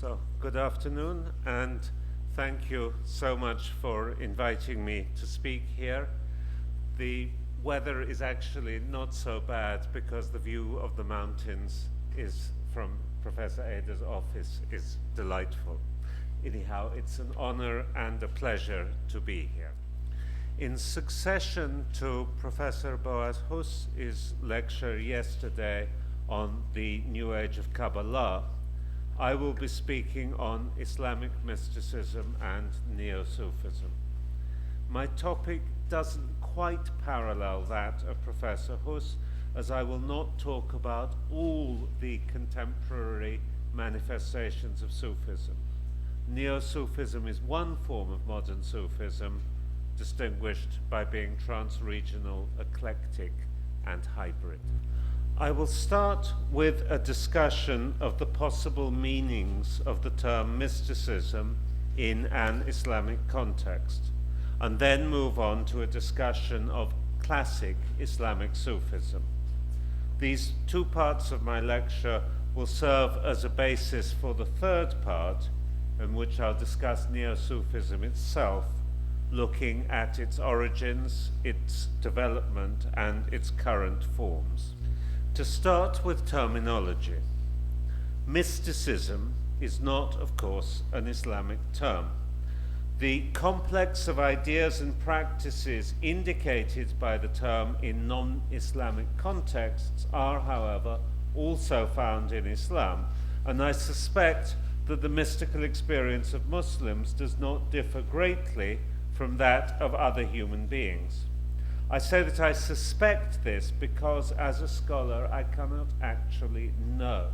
So, good afternoon, and thank you so much for inviting me to speak here. The weather is actually not so bad because the view of the mountains is from Professor Eder's office is delightful. Anyhow, it's an honor and a pleasure to be here. In succession to Professor Boaz Hus's lecture yesterday on the New Age of Kabbalah, I will be speaking on Islamic mysticism and Neo-Sufism. My topic doesn't quite parallel that of Professor Hus, as I will not talk about all the contemporary manifestations of Sufism. Neo-Sufism is one form of modern Sufism, distinguished by being trans-regional, eclectic, and hybrid. I will start with a discussion of the possible meanings of the term mysticism in an Islamic context, and then move on to a discussion of classic Islamic Sufism. These two parts of my lecture will serve as a basis for the third part, in which I'll discuss Neo-Sufism itself, looking at its origins, its development, and its current forms. To start with terminology, mysticism is not, of course, an Islamic term. The complex of ideas and practices indicated by the term in non-Islamic contexts are, however, also found in Islam, and I suspect that the mystical experience of Muslims does not differ greatly from that of other human beings. I say that I suspect this because, as a scholar, I cannot actually know.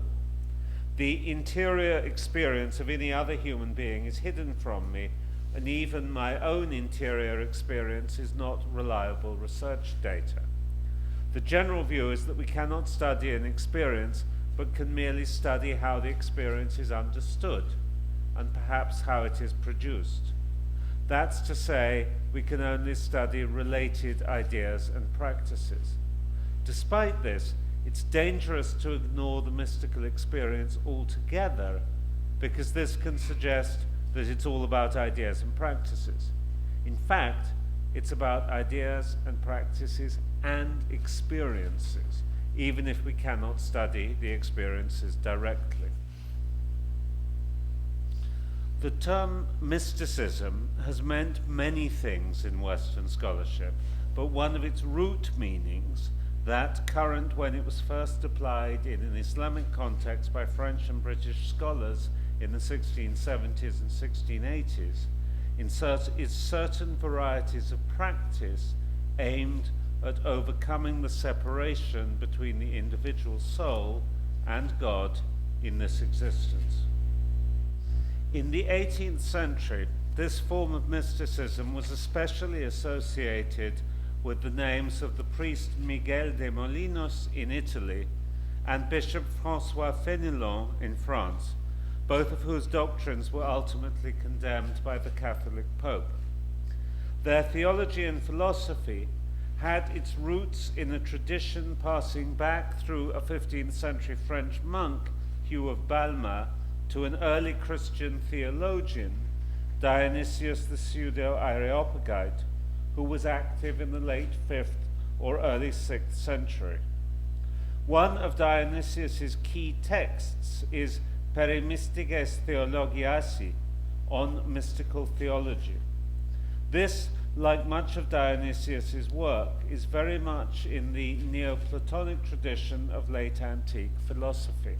The interior experience of any other human being is hidden from me, and even my own interior experience is not reliable research data. The general view is that we cannot study an experience, but can merely study how the experience is understood, and perhaps how it is produced. That's to say, we can only study related ideas and practices. Despite this, it's dangerous to ignore the mystical experience altogether, because this can suggest that it's all about ideas and practices. In fact, it's about ideas and practices and experiences, even if we cannot study the experiences directly. The term mysticism has meant many things in Western scholarship, but one of its root meanings, that current when it was first applied in an Islamic context by French and British scholars in the 1670s and 1680s, is certain varieties of practice aimed at overcoming the separation between the individual soul and God in this existence. In the 18th century, this form of mysticism was especially associated with the names of the priest Miguel de Molinos in Italy and Bishop François Fénelon in France, both of whose doctrines were ultimately condemned by the Catholic Pope. Their theology and philosophy had its roots in a tradition passing back through a 15th century French monk, Hugh of Balma, to an early Christian theologian, Dionysius the Pseudo-Areopagite, who was active in the late 5th or early 6th century. One of Dionysius's key texts is Perimistiges Theologiae, on mystical theology. This, like much of Dionysius's work, is very much in the Neoplatonic tradition of late antique philosophy.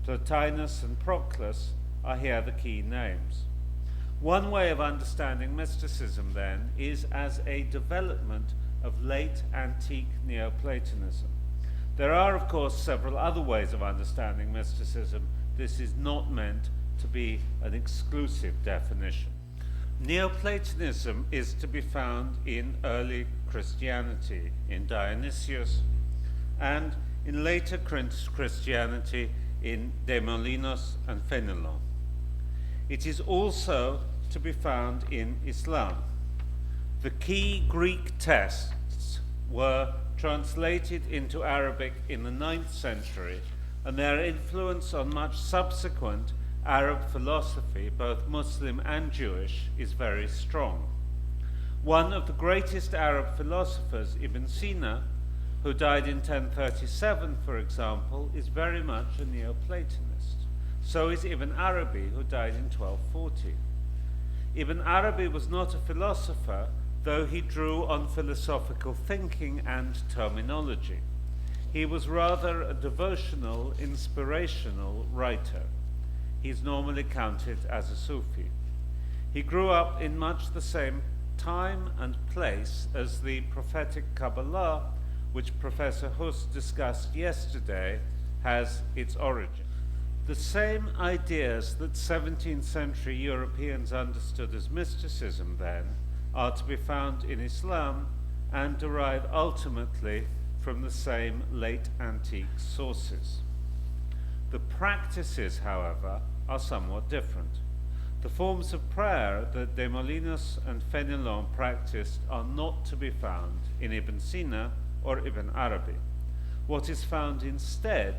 Plotinus and Proclus are here the key names. One way of understanding mysticism, then, is as a development of late antique Neoplatonism. There are, of course, several other ways of understanding mysticism. This is not meant to be an exclusive definition. Neoplatonism is to be found in early Christianity, in Dionysius, and in later Christianity, in De Molinos and Fénelon. It is also to be found in Islam. The key Greek texts were translated into Arabic in the 9th century, and their influence on much subsequent Arab philosophy, both Muslim and Jewish, is very strong. One of the greatest Arab philosophers, Ibn Sina, who died in 1037, for example, is very much a Neoplatonist. So is Ibn Arabi, who died in 1240. Ibn Arabi was not a philosopher, though he drew on philosophical thinking and terminology. He was rather a devotional, inspirational writer. He's normally counted as a Sufi. He grew up in much the same time and place as the prophetic Kabbalah, which Professor Huss discussed yesterday, has its origin. The same ideas that 17th century Europeans understood as mysticism then are to be found in Islam and derive ultimately from the same late antique sources. The practices, however, are somewhat different. The forms of prayer that de Molinos and Fenelon practiced are not to be found in Ibn Sina or Ibn Arabi. What is found instead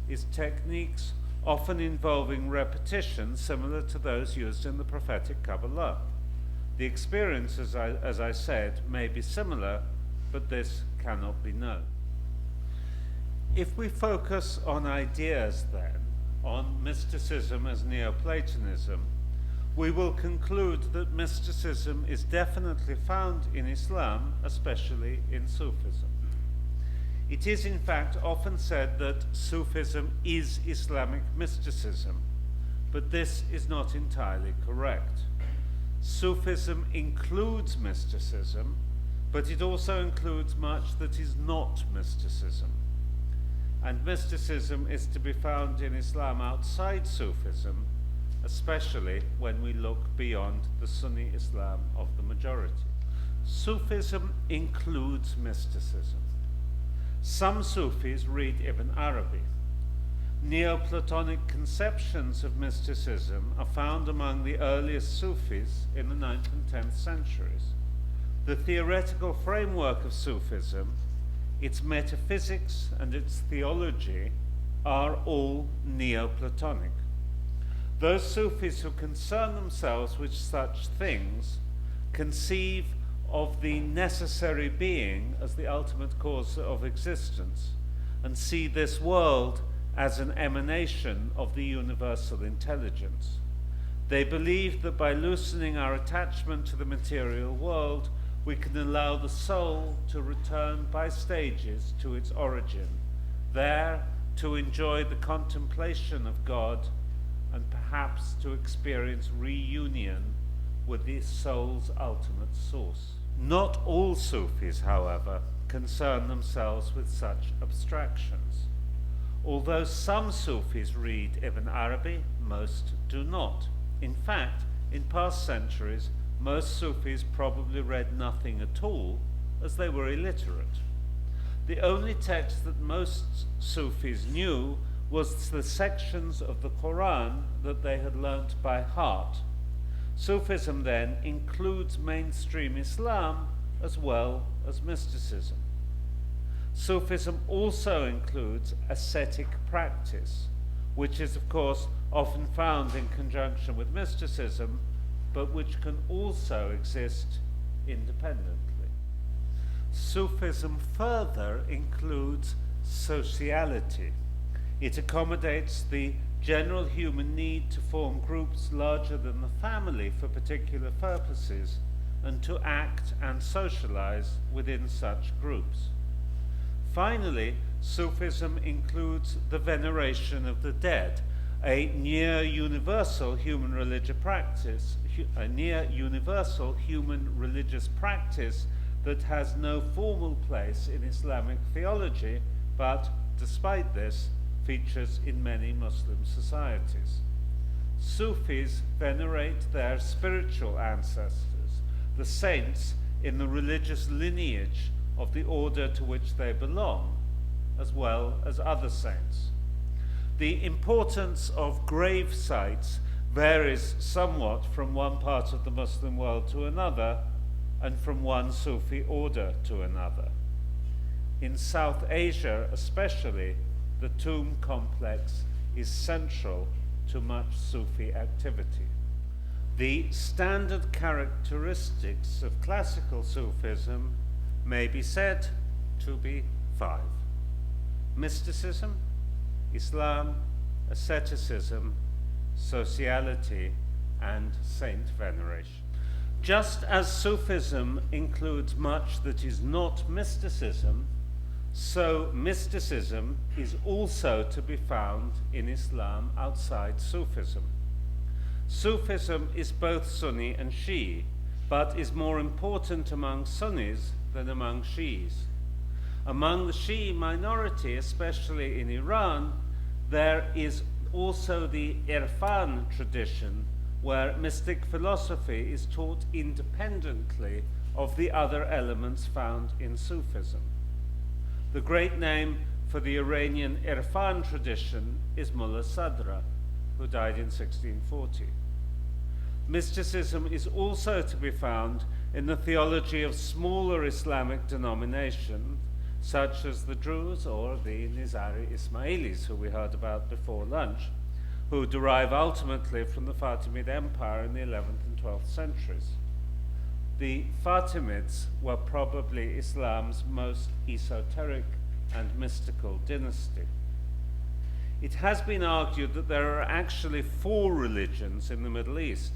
is techniques often involving repetition similar to those used in the prophetic Kabbalah. The experience, as I said, may be similar, but this cannot be known. If we focus on ideas then, on mysticism as Neoplatonism, we will conclude that mysticism is definitely found in Islam, especially in Sufism. It is in fact often said that Sufism is Islamic mysticism, but this is not entirely correct. Sufism includes mysticism, but it also includes much that is not mysticism. And mysticism is to be found in Islam outside Sufism, especially when we look beyond the Sunni Islam of the majority. Sufism includes mysticism. Some Sufis read Ibn Arabi. Neoplatonic conceptions of mysticism are found among the earliest Sufis in the 9th and 10th centuries. The theoretical framework of Sufism, its metaphysics and its theology, are all Neoplatonic. Those Sufis who concern themselves with such things conceive of the necessary being as the ultimate cause of existence and see this world as an emanation of the universal intelligence. They believe that by loosening our attachment to the material world, we can allow the soul to return by stages to its origin, there to enjoy the contemplation of God and perhaps to experience reunion with the soul's ultimate source. Not all Sufis, however, concern themselves with such abstractions. Although some Sufis read Ibn Arabi, most do not. In fact, in past centuries, most Sufis probably read nothing at all, as they were illiterate. The only text that most Sufis knew was the sections of the Quran that they had learnt by heart. Sufism then includes mainstream Islam as well as mysticism. Sufism also includes ascetic practice, which is of course often found in conjunction with mysticism, but which can also exist independently. Sufism further includes sociality. It accommodates the general human need to form groups larger than the family for particular purposes and to act and socialize within such groups. Finally, Sufism includes the veneration of the dead, a near universal human religious practice that has no formal place in Islamic theology, but despite this, features in many Muslim societies. Sufis venerate their spiritual ancestors, the saints in the religious lineage of the order to which they belong, as well as other saints. The importance of grave sites varies somewhat from one part of the Muslim world to another, and from one Sufi order to another. In South Asia especially, the tomb complex is central to much Sufi activity. The standard characteristics of classical Sufism may be said to be 5: mysticism, Islam, asceticism, sociality, and saint veneration. Just as Sufism includes much that is not mysticism, so mysticism is also to be found in Islam outside Sufism. Sufism is both Sunni and Shi'i, but is more important among Sunnis than among Shi'is. Among the Shi'i minority, especially in Iran, there is also the Irfan tradition, where mystic philosophy is taught independently of the other elements found in Sufism. The great name for the Iranian Irfan tradition is Mullah Sadra, who died in 1640. Mysticism is also to be found in the theology of smaller Islamic denominations, such as the Druze or the Nizari Ismailis, who we heard about before lunch, who derive ultimately from the Fatimid Empire in the 11th and 12th centuries. The Fatimids were probably Islam's most esoteric and mystical dynasty. It has been argued that there are actually 4 religions in the Middle East,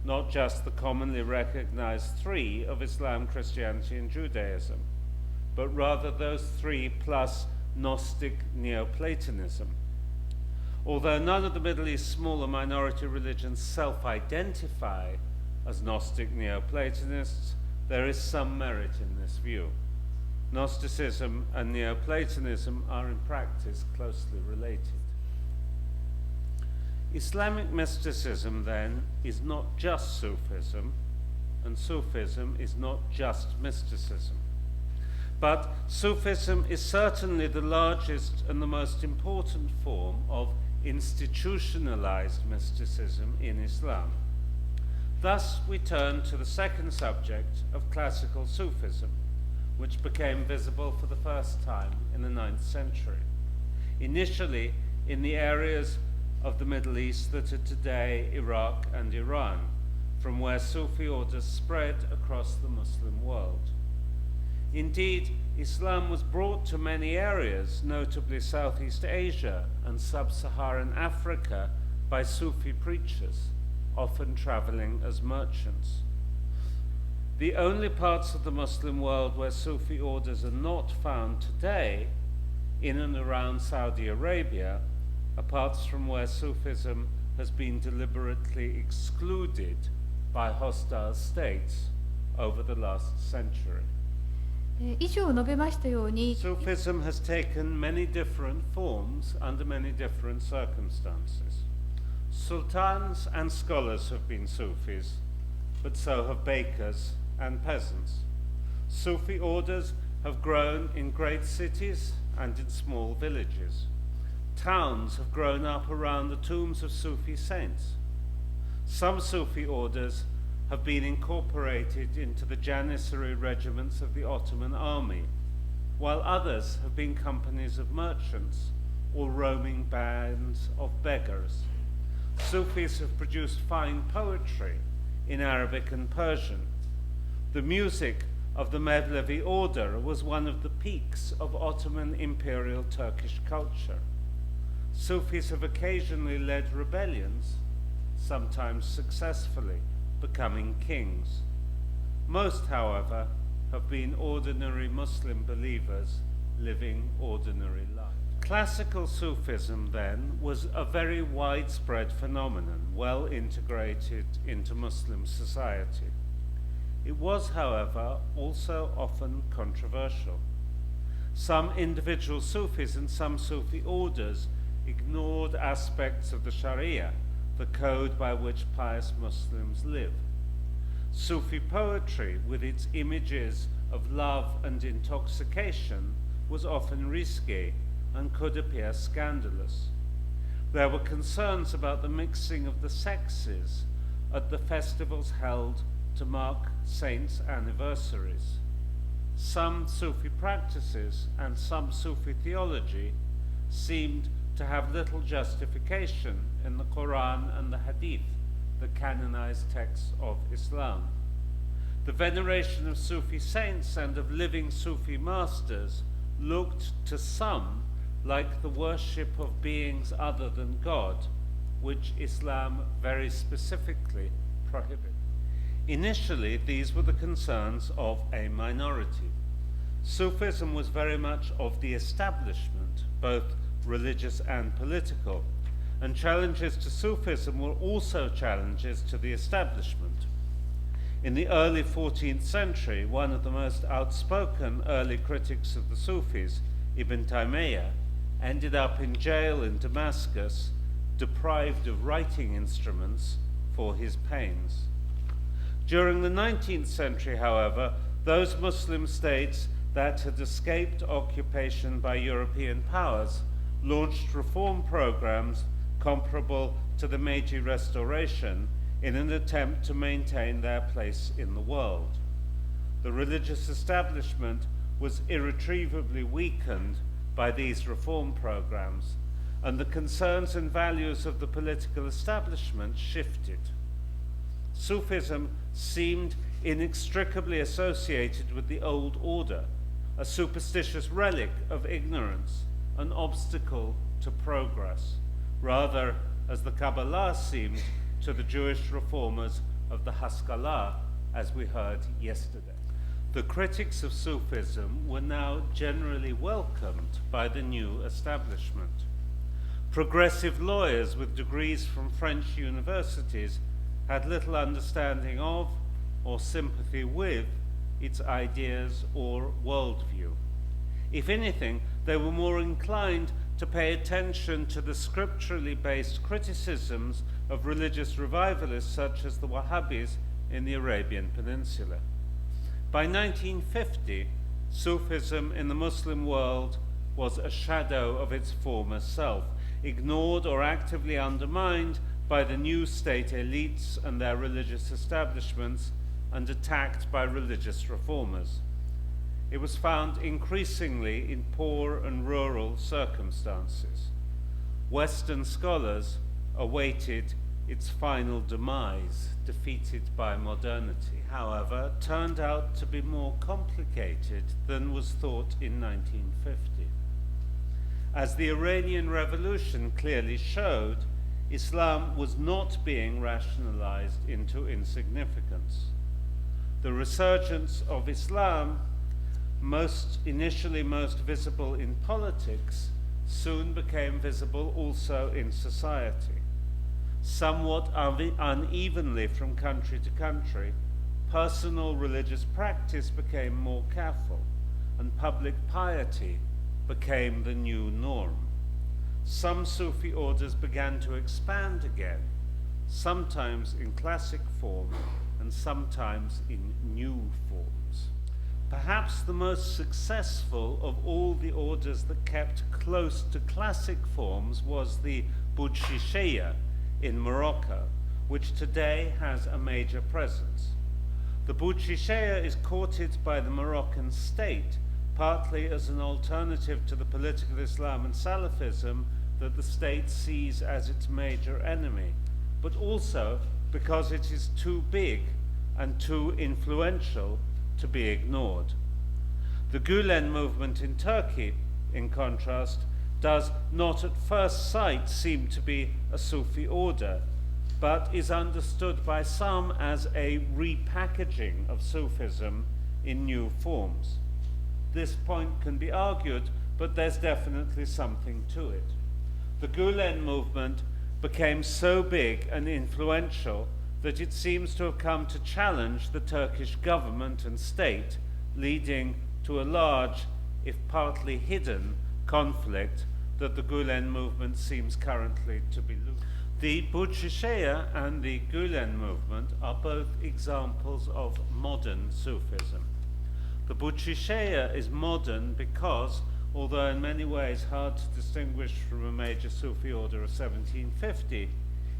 not just the commonly recognized 3 of Islam, Christianity, and Judaism, but rather those 3 plus Gnostic Neoplatonism. Although none of the Middle East's smaller minority religions self-identify as Gnostic Neoplatonists, there is some merit in this view. Gnosticism and Neoplatonism are in practice closely related. Islamic mysticism, then, is not just Sufism, and Sufism is not just mysticism. But Sufism is certainly the largest and the most important form of institutionalized mysticism in Islam. Thus, we turn to the second subject of classical Sufism, which became visible for the first time in the 9th century, initially in the areas of the Middle East that are today Iraq and Iran, from where Sufi orders spread across the Muslim world. Indeed, Islam was brought to many areas, notably Southeast Asia and Sub-Saharan Africa, by Sufi preachers, often traveling as merchants. The only parts of the Muslim world where Sufi orders are not found today, in and around Saudi Arabia, are parts from where Sufism has been deliberately excluded by hostile states over the last century. 以上述べましたように Sufism has taken many different forms under many different circumstances. Sultans and scholars have been Sufis, but so have bakers and peasants. Sufi orders have grown in great cities and in small villages. Towns have grown up around the tombs of Sufi saints. Some Sufi orders have been incorporated into the Janissary regiments of the Ottoman army, while others have been companies of merchants or roaming bands of beggars. Sufis have produced fine poetry in Arabic and Persian. The music of the Mevlevi order was one of the peaks of Ottoman imperial Turkish culture. Sufis have occasionally led rebellions, sometimes successfully, becoming kings. Most, however, have been ordinary Muslim believers living ordinary life. Classical Sufism, then, was a very widespread phenomenon, well integrated into Muslim society. It was, however, also often controversial. Some individual Sufis and some Sufi orders ignored aspects of the Sharia, the code by which pious Muslims live. Sufi poetry, with its images of love and intoxication, was often risque and could appear scandalous. There were concerns about the mixing of the sexes at the festivals held to mark saints' anniversaries. Some Sufi practices and some Sufi theology seemed to have little justification in the Quran and the Hadith, the canonized texts of Islam. The veneration of Sufi saints and of living Sufi masters looked to some like the worship of beings other than God, which Islam very specifically prohibits. Initially, these were the concerns of a minority. Sufism was very much of the establishment, both religious and political, and challenges to Sufism were also challenges to the establishment. In the early 14th century, one of the most outspoken early critics of the Sufis, Ibn Taymiyyah, ended up in jail in Damascus, deprived of writing instruments for his pains. During the 19th century, however, those Muslim states that had escaped occupation by European powers launched reform programs comparable to the Meiji Restoration in an attempt to maintain their place in the world. The religious establishment was irretrievably weakened by these reform programs, and the concerns and values of the political establishment shifted. Sufism seemed inextricably associated with the old order, a superstitious relic of ignorance, an obstacle to progress, rather as the Kabbalah seemed to the Jewish reformers of the Haskalah, as we heard yesterday. The critics of Sufism were now generally welcomed by the new establishment. Progressive lawyers with degrees from French universities had little understanding of or sympathy with its ideas or worldview. If anything, they were more inclined to pay attention to the scripturally based criticisms of religious revivalists such as the Wahhabis in the Arabian Peninsula. By 1950, Sufism in the Muslim world was a shadow of its former self, ignored or actively undermined by the new state elites and their religious establishments, and attacked by religious reformers. It was found increasingly in poor and rural circumstances. Western scholars awaited its final demise, defeated by modernity, however, turned out to be more complicated than was thought in 1950. As the Iranian Revolution clearly showed, Islam was not being rationalized into insignificance. The resurgence of Islam, initially most visible in politics, soon became visible also in society. Somewhat unevenly from country to country, personal religious practice became more careful, and public piety became the new norm. Some Sufi orders began to expand again, sometimes in classic form and sometimes in new forms. Perhaps the most successful of all the orders that kept close to classic forms was the Doshisha in Morocco, which today has a major presence. The Doshisha is courted by the Moroccan state, partly as an alternative to the political Islam and Salafism that the state sees as its major enemy, but also because it is too big and too influential to be ignored. The Gulen movement in Turkey, in contrast, does not at first sight seem to be a Sufi order, but is understood by some as a repackaging of Sufism in new forms. This point can be argued, but there's definitely something to it. The Gulen movement became so big and influential that it seems to have come to challenge the Turkish government and state, leading to a large, if partly hidden, conflict that the Gulen movement seems currently to be losing. The Doshisha and the Gulen movement are both examples of modern Sufism. The Doshisha is modern because, although in many ways hard to distinguish from a major Sufi order of 1750,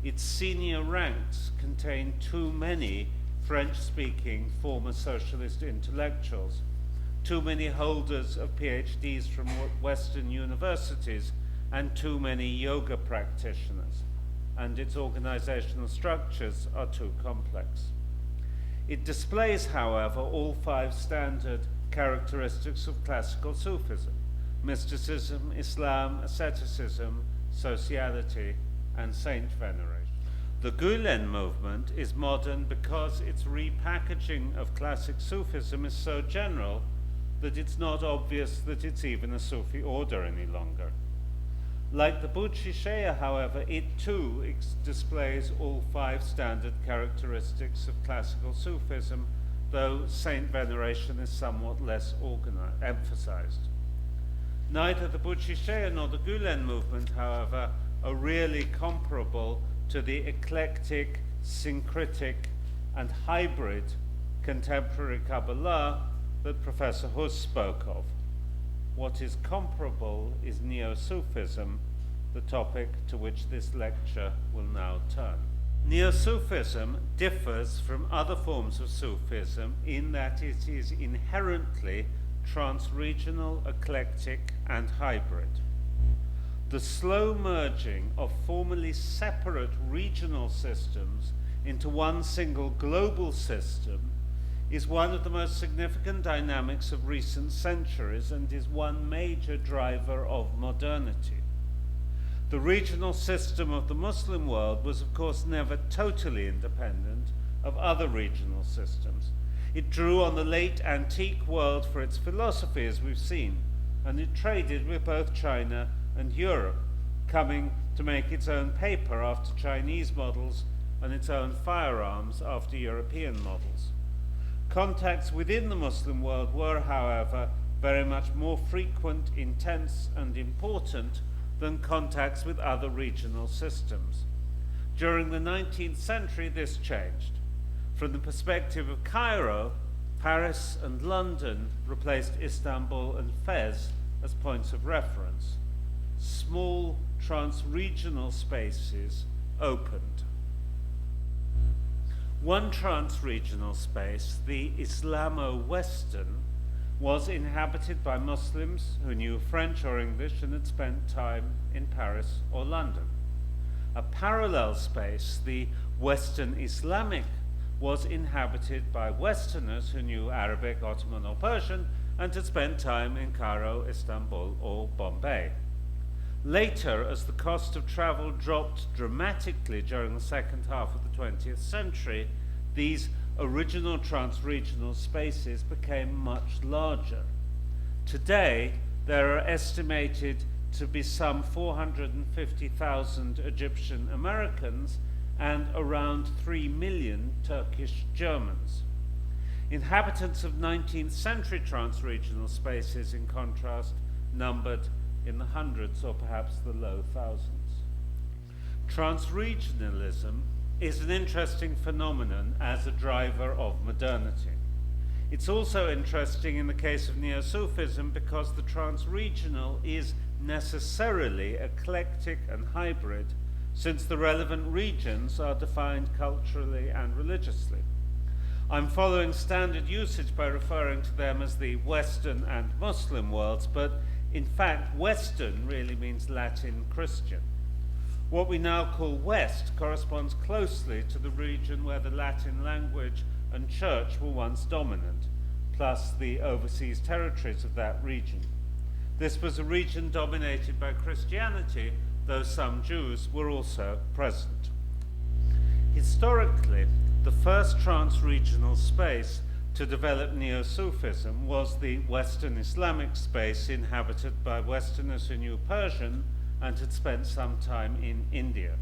its senior ranks contain too many French-speaking former socialist intellectuals, too many holders of PhDs from Western universities, and too many yoga practitioners, and its organizational structures are too complex. It displays, however, all 5 standard characteristics of classical Sufism: mysticism, Islam, asceticism, sociality, and saint veneration. The Gulen movement is modern because its repackaging of classic Sufism is so general that it's not obvious that it's even a Sufi order any longer. Like the Doshisha, however, it too displays all 5 standard characteristics of classical Sufism, though saint veneration is somewhat less emphasized. Neither the Doshisha nor the Gulen movement, however, are really comparable to the eclectic, syncretic, and hybrid contemporary Kabbalah that Professor Hus spoke of. What is comparable is Neo-Sufism, the topic to which this lecture will now turn. Neo-Sufism differs from other forms of Sufism in that it is inherently trans-regional, eclectic, and hybrid. The slow merging of formerly separate regional systems into one single global system is one of the most significant dynamics of recent centuries and is one major driver of modernity. The regional system of the Muslim world was, of course, never totally independent of other regional systems. It drew on the late antique world for its philosophy, as we've seen, and it traded with both China and Europe, coming to make its own paper after Chinese models and its own firearms after European models. Contacts within the Muslim world were, however, very much more frequent, intense, and important than contacts with other regional systems. During the 19th century, this changed. From the perspective of Cairo, Paris and London replaced Istanbul and Fez as points of reference. Small trans-regional spaces opened. One trans-regional space, the Islamo-Western, was inhabited by Muslims who knew French or English and had spent time in Paris or London. A parallel space, the Western Islamic, was inhabited by Westerners who knew Arabic, Ottoman, or Persian and had spent time in Cairo, Istanbul, or Bombay. Later, as the cost of travel dropped dramatically during the second half of the 20th century, these original trans-regional spaces became much larger. Today, there are estimated to be some 450,000 Egyptian Americans and around 3 million Turkish Germans. Inhabitants of 19th century trans-regional spaces, in contrast, numbered in the hundreds or perhaps the low thousands. Trans-regionalism is an interesting phenomenon as a driver of modernity. It's also interesting in the case of Neo-Sufism because the trans-regional is necessarily eclectic and hybrid, since the relevant regions are defined culturally and religiously. I'm following standard usage by referring to them as the Western and Muslim worlds, but in fact, Western really means Latin Christian. What we now call West corresponds closely to the region where the Latin language and church were once dominant, plus the overseas territories of that region. This was a region dominated by Christianity, though some Jews were also present. Historically, the first trans-regional space to develop Neo-Sufism was the Western Islamic space inhabited by Westerners who knew Persian and had spent some time in India.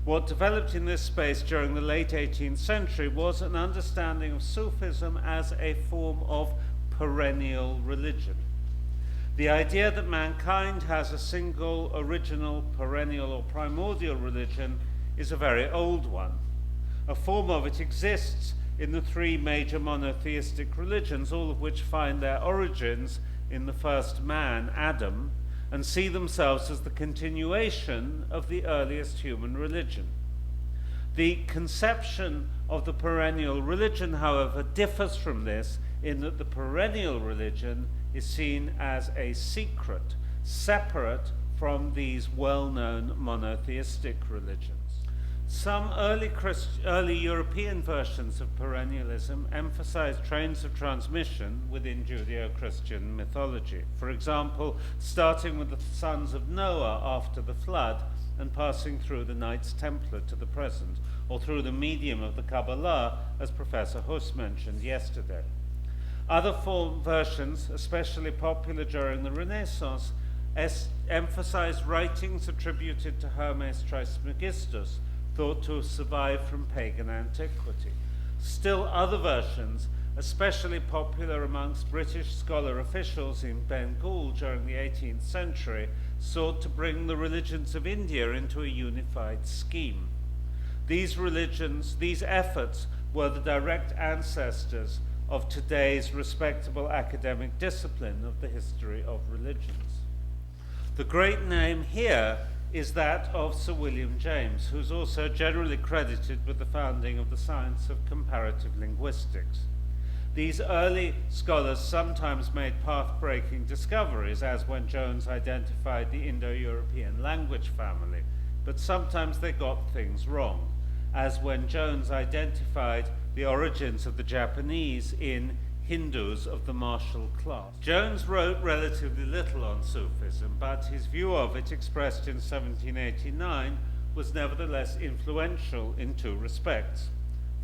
What developed in this space during the late 18th century was an understanding of Sufism as a form of perennial religion. The idea that mankind has a single, original, perennial, or primordial religion is a very old one. A form of it exists in the 3 major monotheistic religions, all of which find their origins in the first man, Adam, and see themselves as the continuation of the earliest human religion. The conception of the perennial religion, however, differs from this in that the perennial religion is seen as a secret, separate from these well-known monotheistic religions. Some early European versions of perennialism emphasized trains of transmission within Judeo-Christian mythology. For example, starting with the sons of Noah after the flood and passing through the Knights Templar to the present, or through the medium of the Kabbalah, as Professor Huss mentioned yesterday. Other versions, especially popular during the Renaissance, emphasized writings attributed to Hermes Trismegistus, thought to have survived from pagan antiquity. Still other versions, especially popular amongst British scholar officials in Bengal during the 18th century, sought to bring the religions of India into a unified scheme. These efforts were the direct ancestors of today's respectable academic discipline of the history of religions. The great name here is that of Sir William James, who's also generally credited with the founding of the science of comparative linguistics. These early scholars sometimes made path-breaking discoveries, as when Jones identified the Indo-European language family, but sometimes they got things wrong, as when Jones identified the origins of the Japanese in Hindus of the martial class. Jones wrote relatively little on Sufism, but his view of it, expressed in 1789, was nevertheless influential in two respects.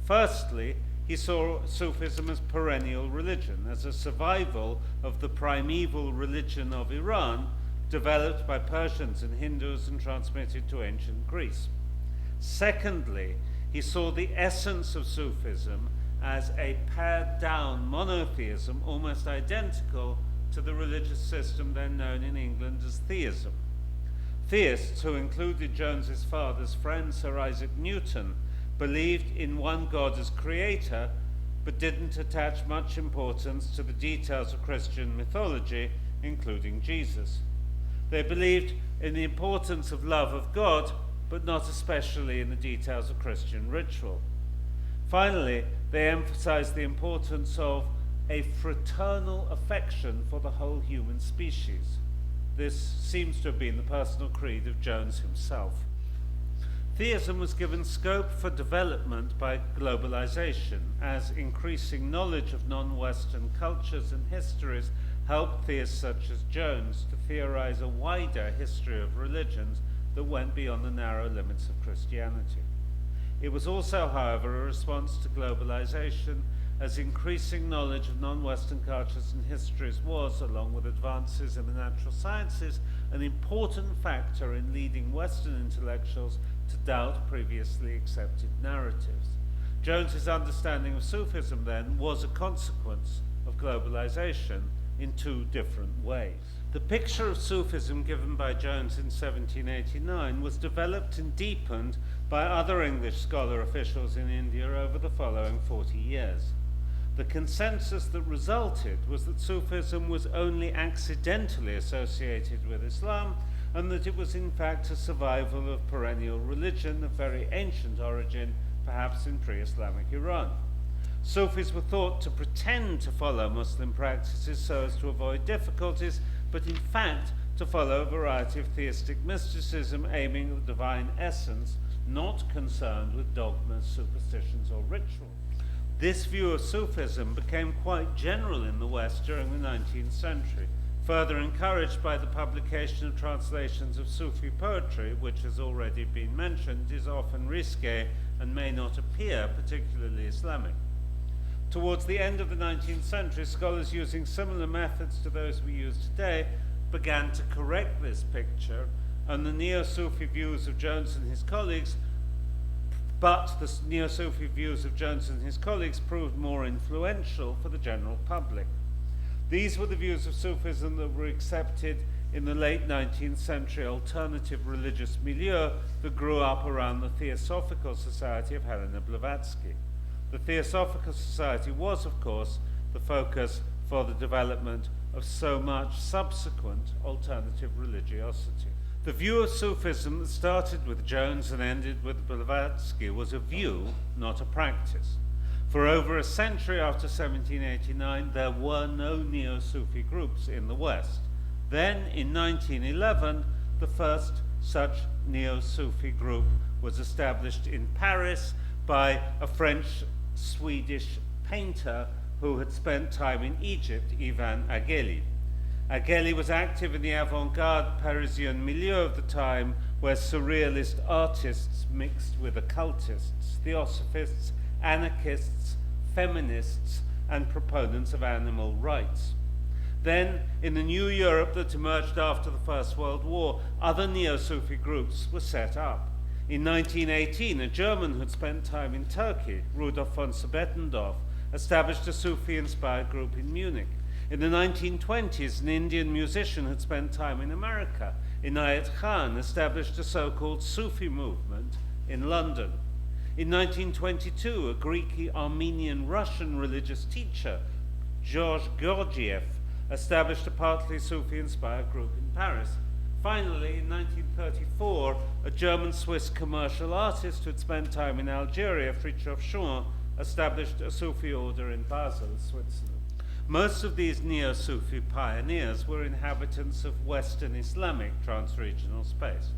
Firstly, he saw Sufism as perennial religion, as a survival of the primeval religion of Iran, developed by Persians and Hindus and transmitted to ancient Greece. Secondly, he saw the essence of Sufism as a pared-down monotheism almost identical to the religious system then known in England as theism. Theists, who included Jones's father's friend Sir Isaac Newton, believed in one God as creator, but didn't attach much importance to the details of Christian mythology, including Jesus. They believed in the importance of love of God, but not especially in the details of Christian ritual. Finally, they emphasized the importance of a fraternal affection for the whole human species. This seems to have been the personal creed of Jones himself. Theism was given scope for development by globalization, as increasing knowledge of non-Western cultures and histories helped theists such as Jones to theorize a wider history of religions that went beyond the narrow limits of Christianity. It was also, however, a response to globalization, as increasing knowledge of non-Western cultures and histories was, along with advances in the natural sciences, an important factor in leading Western intellectuals to doubt previously accepted narratives. Jones's understanding of Sufism, then, was a consequence of globalization in two different ways. The picture of Sufism given by Jones in 1789 was developed and deepened by other English scholar officials in India over the following 40 years. The consensus that resulted was that Sufism was only accidentally associated with Islam, and that it was in fact a survival of perennial religion of very ancient origin, perhaps in pre-Islamic Iran. Sufis were thought to pretend to follow Muslim practices so as to avoid difficulties, but in fact to follow a variety of theistic mysticism aiming at the divine essence, not concerned with dogmas, superstitions, or ritual. This view of Sufism became quite general in the West during the 19th century, further encouraged by the publication of translations of Sufi poetry, which, has already been mentioned, is often risque and may not appear particularly Islamic. Towards the end of the 19th century, scholars using similar methods to those we use today began to correct this picture, and the Neo-Sufi views of Jones and his colleagues proved more influential for the general public. These were the views of Sufism that were accepted in the late 19th century alternative religious milieu that grew up around the Theosophical Society of Helena Blavatsky. The Theosophical Society was, of course, the focus for the development of so much subsequent alternative religiosity. The view of Sufism that started with Jones and ended with Blavatsky was a view, not a practice. For over a century after 1789, there were no Neo-Sufi groups in the West. Then, in 1911, the first such Neo-Sufi group was established in Paris by a French-Swedish painter who had spent time in Egypt, Ivan Ageli. Ageli was active in the avant-garde Parisian milieu of the time, where surrealist artists mixed with occultists, theosophists, anarchists, feminists, and proponents of animal rights. Then, in the new Europe that emerged after the First World War, other Neo-Sufi groups were set up. In 1918, a German who had spent time in Turkey, Rudolf von Bettendorf, established a Sufi-inspired group in Munich. In the 1920s, an Indian musician who had spent time in America, Inayat Khan, established a so-called Sufi movement in London. In 1922, a Greek, Armenian, Russian religious teacher, Georges Gurdjieff, established a partly Sufi-inspired group in Paris. Finally, in 1934, a German-Swiss commercial artist who had spent time in Algeria, Fridtjof Schumann, established a Sufi order in Basel, Switzerland. Most of these Neo-Sufi pioneers were inhabitants of Western Islamic trans-regional space.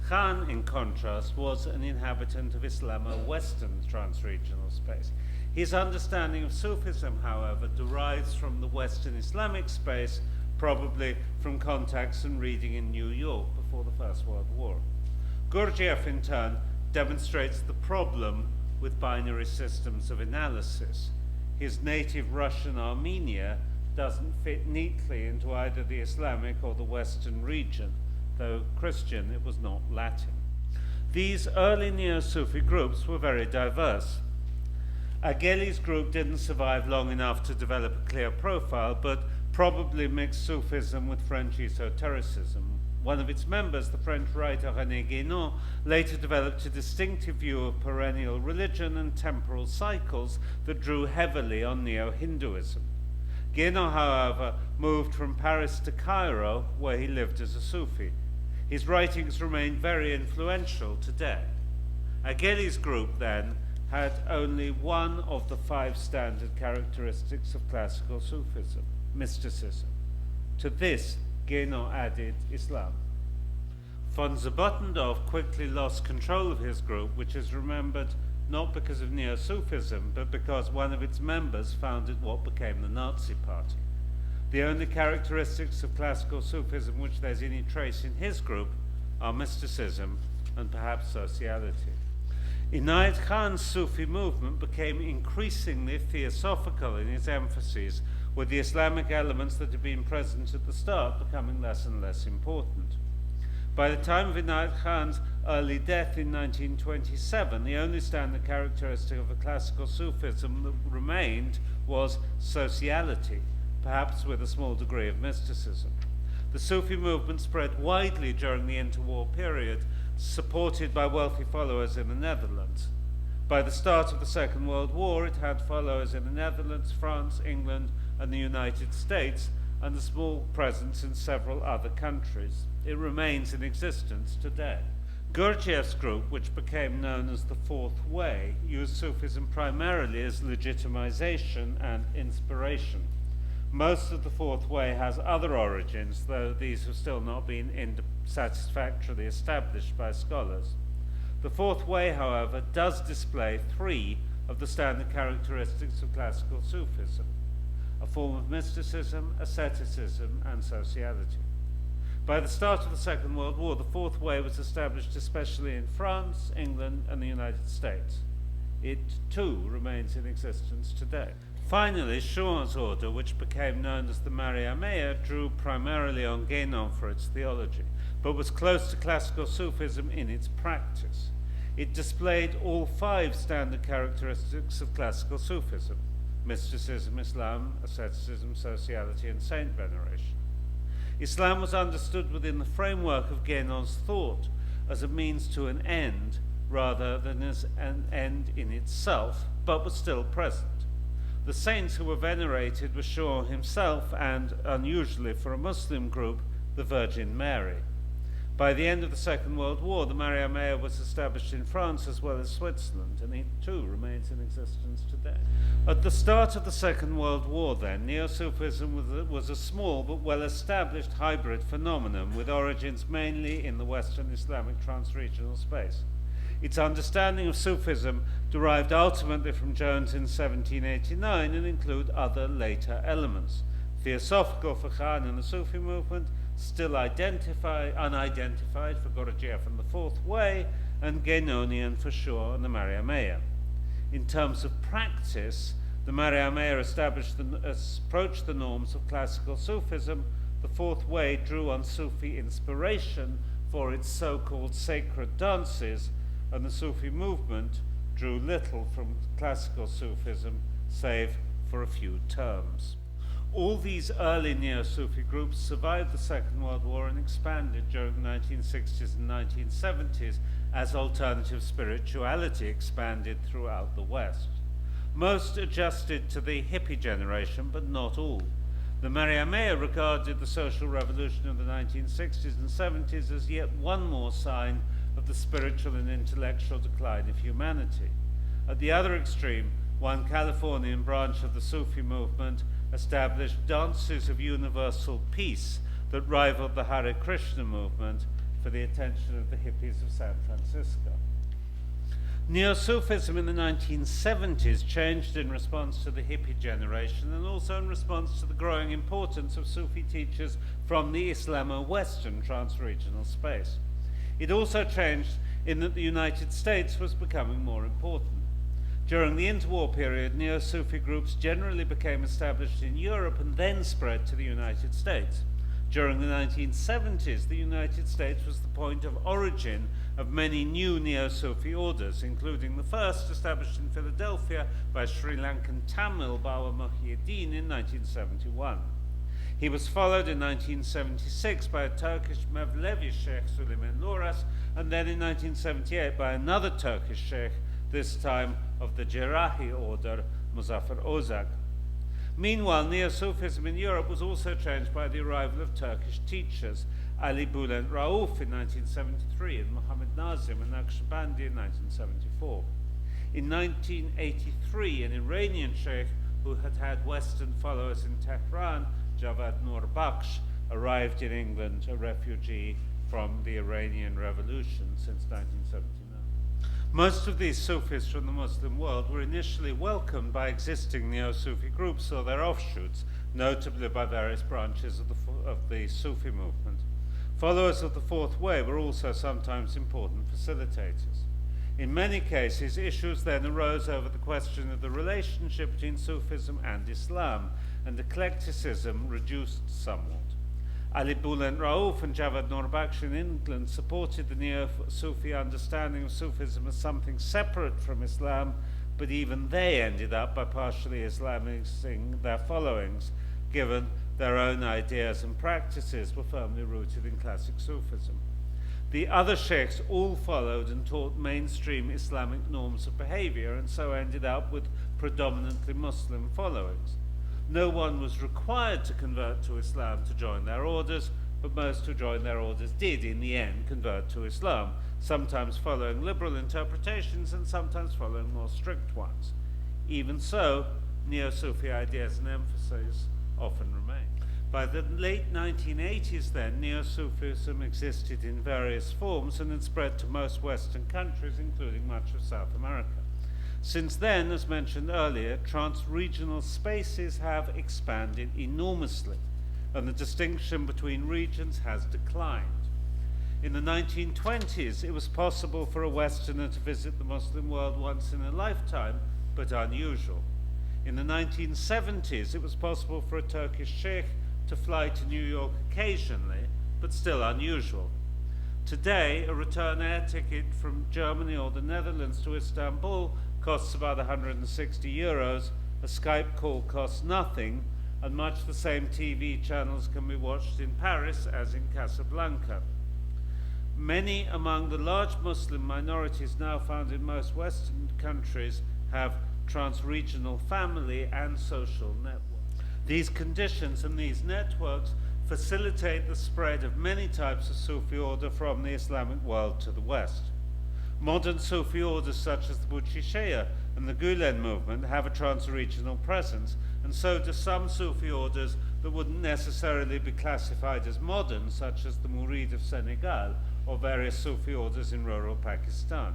Khan, in contrast, was an inhabitant of Islamo-Western trans-regional space. His understanding of Sufism, however, derives from the Western Islamic space, probably from contacts and reading in New York before the First World War. Gurdjieff, in turn, demonstrates the problem with binary systems of analysis. His native Russian Armenia doesn't fit neatly into either the Islamic or the Western region. Though Christian, it was not Latin. These early Neo-Sufi groups were very diverse. Ageli's group didn't survive long enough to develop a clear profile, but probably mixed Sufism with French esotericism. One of its members, the French writer René Guénon, later developed a distinctive view of perennial religion and temporal cycles that drew heavily on Neo-Hinduism. Guénon, however, moved from Paris to Cairo, where he lived as a Sufi. His writings remain very influential today. Ageli's group, then, had only one of the 5 standard characteristics of classical Sufism, mysticism. To this, Guénon added Islam. Von Bettendorf quickly lost control of his group, which is remembered not because of Neo-Sufism, but because one of its members founded what became the Nazi Party. The only characteristics of classical Sufism which there's any trace in his group are mysticism and perhaps sociality. Inayat Khan's Sufi movement became increasingly theosophical in its emphases, with the Islamic elements that had been present at the start becoming less and less important. By the time of Inayat Khan's early death in 1927, the only standard characteristic of a classical Sufism that remained was sociality, perhaps with a small degree of mysticism. The Sufi movement spread widely during the interwar period, supported by wealthy followers in the Netherlands. By the start of the Second World War, it had followers in the Netherlands, France, England, and the United States, and a small presence in several other countries. It remains in existence today. Gurdjieff's group, which became known as the Fourth Way, used Sufism primarily as legitimization and inspiration. Most of the Fourth Way has other origins, though these have still not been satisfactorily established by scholars. The Fourth Way, however, does display 3 of the standard characteristics of classical Sufism: a form of mysticism, asceticism, and sociality. By the start of the Second World War, the Fourth Way was established especially in France, England, and the United States. It, too, remains in existence today. Finally, Chouin's order, which became known as the Mariameya, drew primarily on Guénon for its theology, but was close to classical Sufism in its practice. It displayed all 5 standard characteristics of classical Sufism: mysticism, Islam, asceticism, sociality, and saint veneration. Islam was understood within the framework of Guénon's thought as a means to an end rather than as an end in itself, but was still present. The saints who were venerated were Chouin himself and, unusually for a Muslim group, the Virgin Mary. By the end of the Second World War, the Mariamea was established in France as well as Switzerland, and it too remains in existence today. At the start of the Second World War, then, Neo-Sufism was a small but well-established hybrid phenomenon with origins mainly in the Western Islamic trans-regional space. Its understanding of Sufism derived ultimately from Jones in 1789 and include other later elements. Theosophical Fakhan and the Sufi movement, still unidentified for Gurdjieff and the Fourth Way, and Guénonian for Shaw and the Mariamea. In terms of practice, the Mariamea approached the norms of classical Sufism. The Fourth Way drew on Sufi inspiration for its so-called sacred dances, and the Sufi movement drew little from classical Sufism, save for a few terms. All these early Neo-Sufi groups survived the Second World War and expanded during the 1960s and 1970s as alternative spirituality expanded throughout the West. Most adjusted to the hippie generation, but not all. The Mariamea regarded the social revolution of the 1960s and 70s as yet one more sign of the spiritual and intellectual decline of humanity. At the other extreme, one Californian branch of the Sufi movement established dances of universal peace that rivaled the Hare Krishna movement for the attention of the hippies of San Francisco. Neo-Sufism in the 1970s changed in response to the hippie generation and also in response to the growing importance of Sufi teachers from the Islamo-Western trans-regional space. It also changed in that the United States was becoming more important. During the interwar period, Neo-Sufi groups generally became established in Europe and then spread to the United States. During the 1970s, the United States was the point of origin of many new Neo-Sufi orders, including the first established in Philadelphia by Sri Lankan Tamil Bawa Muhyiddin in 1971. He was followed in 1976 by a Turkish Mevlevi Sheikh Suleiman Loras, and then in 1978 by another Turkish sheikh, this time of the Jerahi order, Muzaffar Ozak. Meanwhile, Neo-Sufism in Europe was also changed by the arrival of Turkish teachers, Ali Bülent Rauf in 1973 and Muhammad Nazim and Naqshbandi in 1974. In 1983, an Iranian sheikh who had had Western followers in Tehran, Javad Nurbakhsh, arrived in England, a refugee from the Iranian Revolution since 1979. Most of these Sufis from the Muslim world were initially welcomed by existing Neo-Sufi groups or their offshoots, notably by various branches of the Sufi movement. Followers of the Fourth Way were also sometimes important facilitators. In many cases, issues then arose over the question of the relationship between Sufism and Islam, and eclecticism reduced somewhat. Ali Bülent Rauf and Javad Nurbakhsh in England supported the Neo-Sufi understanding of Sufism as something separate from Islam, but even they ended up by partially Islamizing their followings, given their own ideas and practices were firmly rooted in classic Sufism. The other sheikhs all followed and taught mainstream Islamic norms of behavior, and so ended up with predominantly Muslim followings. No one was required to convert to Islam to join their orders, but most who joined their orders did, in the end, convert to Islam, sometimes following liberal interpretations and sometimes following more strict ones. Even so, Neo-Sufi ideas and emphases often remain. By the late 1980s then, Neo-Sufism existed in various forms and had spread to most Western countries, including much of South America. Since then, as mentioned earlier, trans-regional spaces have expanded enormously, and the distinction between regions has declined. In the 1920s, it was possible for a Westerner to visit the Muslim world once in a lifetime, but unusual. In the 1970s, it was possible for a Turkish sheikh to fly to New York occasionally, but still unusual. Today, a return air ticket from Germany or the Netherlands to Istanbul costs about 160 euros, a Skype call costs nothing, and much the same TV channels can be watched in Paris as in Casablanca. Many among the large Muslim minorities now found in most Western countries have trans-regional family and social networks. These conditions and these networks facilitate the spread of many types of Sufi order from the Islamic world to the West. Modern Sufi orders such as the Doshisha and the Gulen movement have a trans-regional presence, and so do some Sufi orders that wouldn't necessarily be classified as modern, such as the Murid of Senegal or various Sufi orders in rural Pakistan.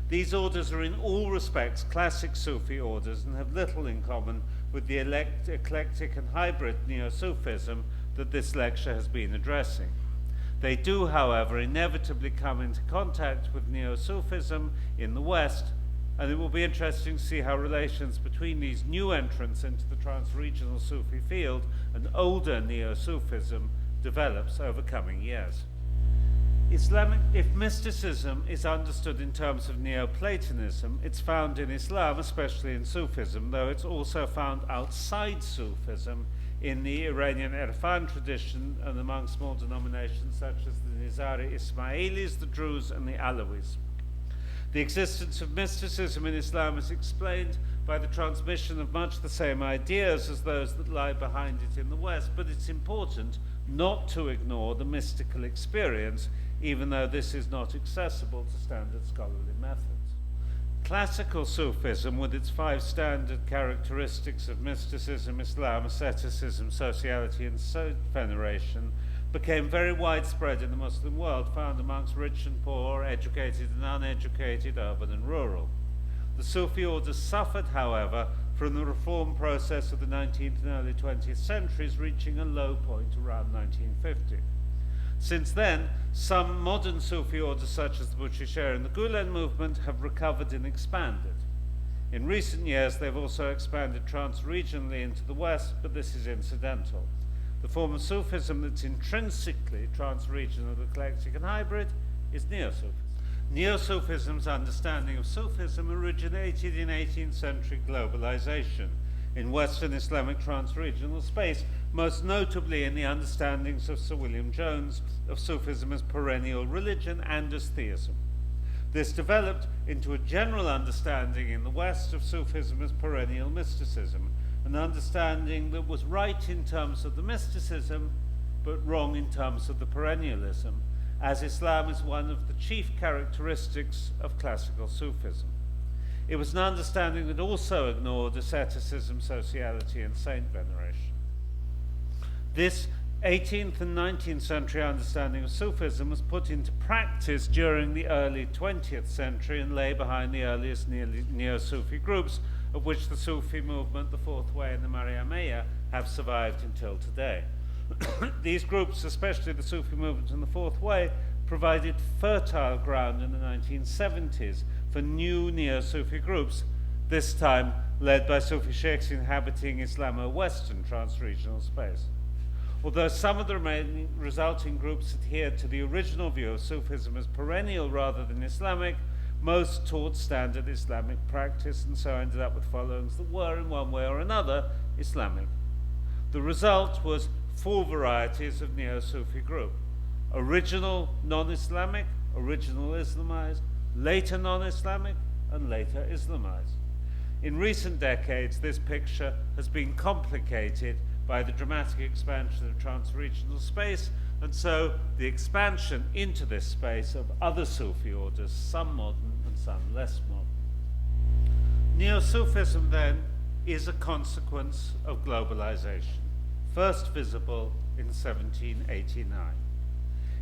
These orders are in all respects classic Sufi orders and have little in common with the eclectic and hybrid Neo-Sufism that this lecture has been addressing. They do, however, inevitably come into contact with Neo-Sufism in the West, and it will be interesting to see how relations between these new entrants into the trans-regional Sufi field and older Neo-Sufism develops over coming years. If mysticism is understood in terms of Neoplatonism, it's found in Islam, especially in Sufism, though it's also found outside Sufism in the Iranian Irfan tradition and among small denominations such as the Nizari Ismailis, the Druze, and the Alawis. The existence of mysticism in Islam is explained by the transmission of much the same ideas as those that lie behind it in the West, but it's important not to ignore the mystical experience, even though this is not accessible to standard scholarly methods. Classical Sufism, with its 5 standard characteristics of mysticism, Islam, asceticism, sociality, and veneration, became very widespread in the Muslim world, found amongst rich and poor, educated and uneducated, urban and rural. The Sufi orders suffered, however, from the reform process of the 19th and early 20th centuries, reaching a low point around 1950. Since then, some modern Sufi orders, such as the Doshisha and the Gulen movement, have recovered and expanded. In recent years, they've also expanded trans-regionally into the West, but this is incidental. The form of Sufism that's intrinsically trans-regional, eclectic, and hybrid is Neo-Sufism. Neo-Sufism's understanding of Sufism originated in 18th century globalization in Western Islamic trans-regional space, most notably in the understandings of Sir William Jones of Sufism as perennial religion and as theism. This developed into a general understanding in the West of Sufism as perennial mysticism, an understanding that was right in terms of the mysticism, but wrong in terms of the perennialism, as Islam is one of the chief characteristics of classical Sufism. It was an understanding that also ignored asceticism, sociality, and saint veneration. This 18th and 19th century understanding of Sufism was put into practice during the early 20th century and lay behind the earliest Neo-Sufi groups, of which the Sufi movement, the Fourth Way, and the Mariamiyya have survived until today. These groups, especially the Sufi movement and the Fourth Way, provided fertile ground in the 1970s for new Neo-Sufi groups, this time led by Sufi sheikhs inhabiting Islamo-Western trans-regional space. Although some of the resulting groups adhered to the original view of Sufism as perennial rather than Islamic, most taught standard Islamic practice and so ended up with followings that were, in one way or another, Islamic. The result was 4 varieties of Neo-Sufi group: original non-Islamic, original Islamized, later non-Islamic, and later Islamized. In recent decades, this picture has been complicated by the dramatic expansion of trans-regional space, and so the expansion into this space of other Sufi orders, some modern and some less modern. Neo-Sufism, then, is a consequence of globalization, first visible in 1789.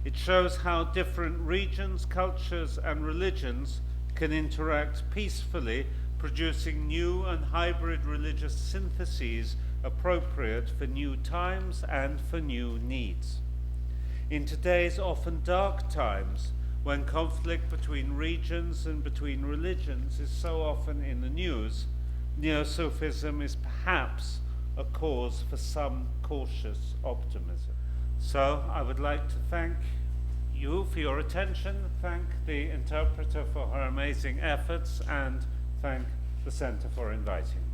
It shows how different regions, cultures, and religions can interact peacefully, producing new and hybrid religious syntheses appropriate for new times and for new needs. In today's often dark times, when conflict between regions and between religions is so often in the news, Neo-Sufism is perhaps a cause for some cautious optimism. So I would like to thank you for your attention, thank the interpreter for her amazing efforts, and thank the Center for inviting me.